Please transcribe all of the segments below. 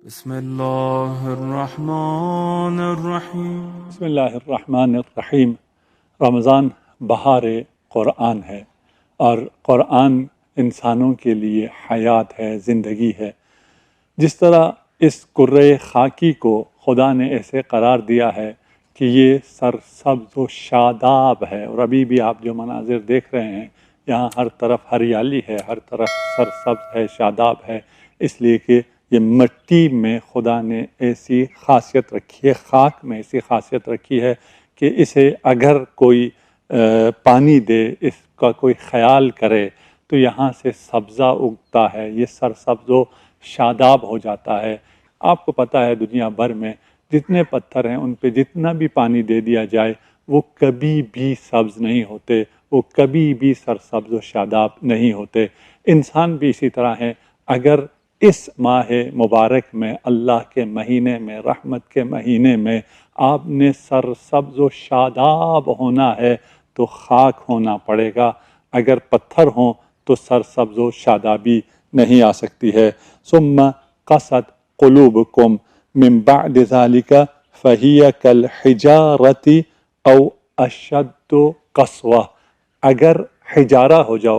بسم اللہ الرحمن الرحیم۔ بسم اللہ الرحمن الرحیم۔ رمضان بہار قرآن ہے اور قرآن انسانوں کے لیے حیات ہے، زندگی ہے۔ جس طرح اس کرۂ خاکی کو خدا نے ایسے قرار دیا ہے کہ یہ سرسبز و شاداب ہے، اور ابھی بھی آپ جو مناظر دیکھ رہے ہیں یہاں ہر طرف ہریالی ہے، ہر طرف سرسبز ہے، شاداب ہے، اس لیے کہ یہ مٹی میں خدا نے ایسی خاصیت رکھی ہے، خاک میں ایسی خاصیت رکھی ہے کہ اسے اگر کوئی پانی دے، اس کا کوئی خیال کرے تو یہاں سے سبزہ اگتا ہے، یہ سرسبز و شاداب ہو جاتا ہے۔ آپ کو پتہ ہے دنیا بھر میں جتنے پتھر ہیں ان پہ جتنا بھی پانی دے دیا جائے وہ کبھی بھی سبز نہیں ہوتے، وہ کبھی بھی سرسبز و شاداب نہیں ہوتے۔ انسان بھی اسی طرح ہے، اگر اس ماہ مبارک میں، اللہ کے مہینے میں، رحمت کے مہینے میں آپ نے سرسبز و شاداب ہونا ہے تو خاک ہونا پڑے گا، اگر پتھر ہوں تو سرسبز و شادابی نہیں آ سکتی ہے۔ ثم قست قلوبکم من بعد ذلك فهي كالحجارة او اشد قسوة، اگر حجارہ ہو جاؤ،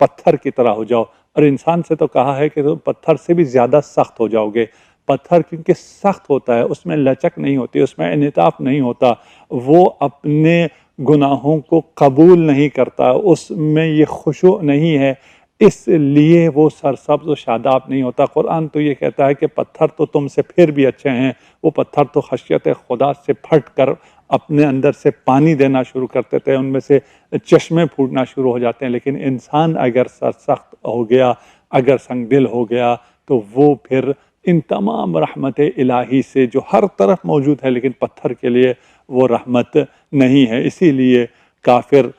پتھر کی طرح ہو جاؤ، اور انسان سے تو کہا ہے کہ تم پتھر سے بھی زیادہ سخت ہو جاؤ گے۔ پتھر کیونکہ سخت ہوتا ہے، اس میں لچک نہیں ہوتی، اس میں انعطاف نہیں ہوتا، وہ اپنے گناہوں کو قبول نہیں کرتا، اس میں یہ خشوع نہیں ہے، اس لیے وہ سرسبز و شاداب نہیں ہوتا۔ قرآن تو یہ کہتا ہے کہ پتھر تو تم سے پھر بھی اچھے ہیں، وہ پتھر تو خشیت خدا سے پھٹ کر اپنے اندر سے پانی دینا شروع کرتے تھے، ان میں سے چشمے پھوٹنا شروع ہو جاتے ہیں، لیکن انسان اگر سرسخت ہو گیا، اگر سنگ دل ہو گیا تو وہ پھر ان تمام رحمت الہی سے جو ہر طرف موجود ہے لیکن پتھر کے لیے وہ رحمت نہیں ہے۔ اسی لیے کافر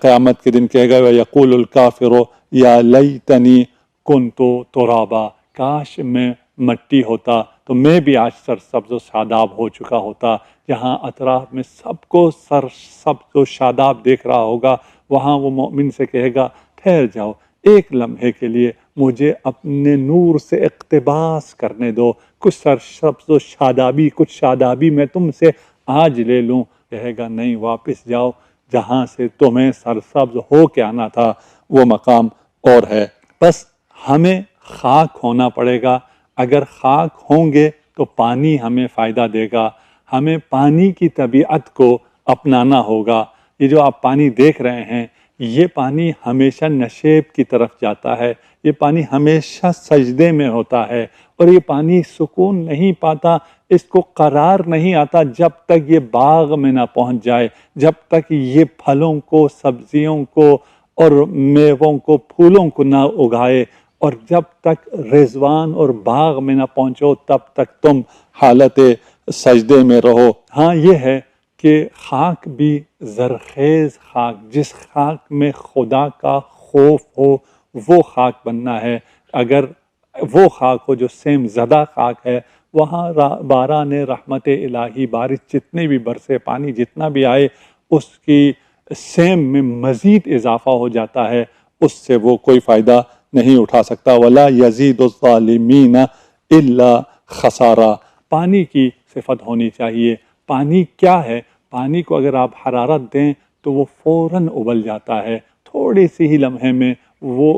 قیامت کے دن کہے گا وَيَقُولُ الْكَافِرُ يَا لَيْتَنِي كُنْتُ تُرَابًا، کاش میں مٹی ہوتا تو میں بھی آج سرسبز و شاداب ہو چکا ہوتا۔ جہاں اطراف میں سب کو سرسبز و شاداب دیکھ رہا ہوگا، وہاں وہ مومن سے کہے گا ٹھہر جاؤ، ایک لمحے کے لیے مجھے اپنے نور سے اقتباس کرنے دو، کچھ سرسبز و شادابی، کچھ شادابی میں تم سے آج لے لوں۔ کہے گا نہیں، واپس جاؤ، جہاں سے تمہیں سرسبز ہو کے آنا تھا وہ مقام اور ہے۔ بس ہمیں خاک ہونا پڑے گا، اگر خاک ہوں گے تو پانی ہمیں فائدہ دے گا، ہمیں پانی کی طبیعت کو اپنانا ہوگا۔ یہ جو آپ پانی دیکھ رہے ہیں یہ پانی ہمیشہ نشیب کی طرف جاتا ہے، یہ پانی ہمیشہ سجدے میں ہوتا ہے، اور یہ پانی سکون نہیں پاتا، اس کو قرار نہیں آتا جب تک یہ باغ میں نہ پہنچ جائے، جب تک یہ پھلوں کو، سبزیوں کو اور میووں کو، پھولوں کو نہ اگائے، اور جب تک رضوان اور باغ میں نہ پہنچو تب تک تم حالت سجدے میں رہو۔ ہاں یہ ہے کہ خاک بھی زرخیز خاک، جس خاک میں خدا کا خوف ہو وہ خاک بننا ہے۔ اگر وہ خاک ہو جو سیم زدہ خاک ہے، وہاں باران رحمت الہی، بارش جتنے بھی برسے، پانی جتنا بھی آئے، اس کی سیم میں مزید اضافہ ہو جاتا ہے، اس سے وہ کوئی فائدہ نہیں اٹھا سکتا۔ وَلَا يَزِيدُ الظَّالِمِينَ إِلَّا خَسَارًا۔ پانی کی صفت ہونی چاہیے۔ پانی کیا ہے؟ پانی کو اگر آپ حرارت دیں تو وہ فوراً ابل جاتا ہے، تھوڑی سی ہی لمحے میں وہ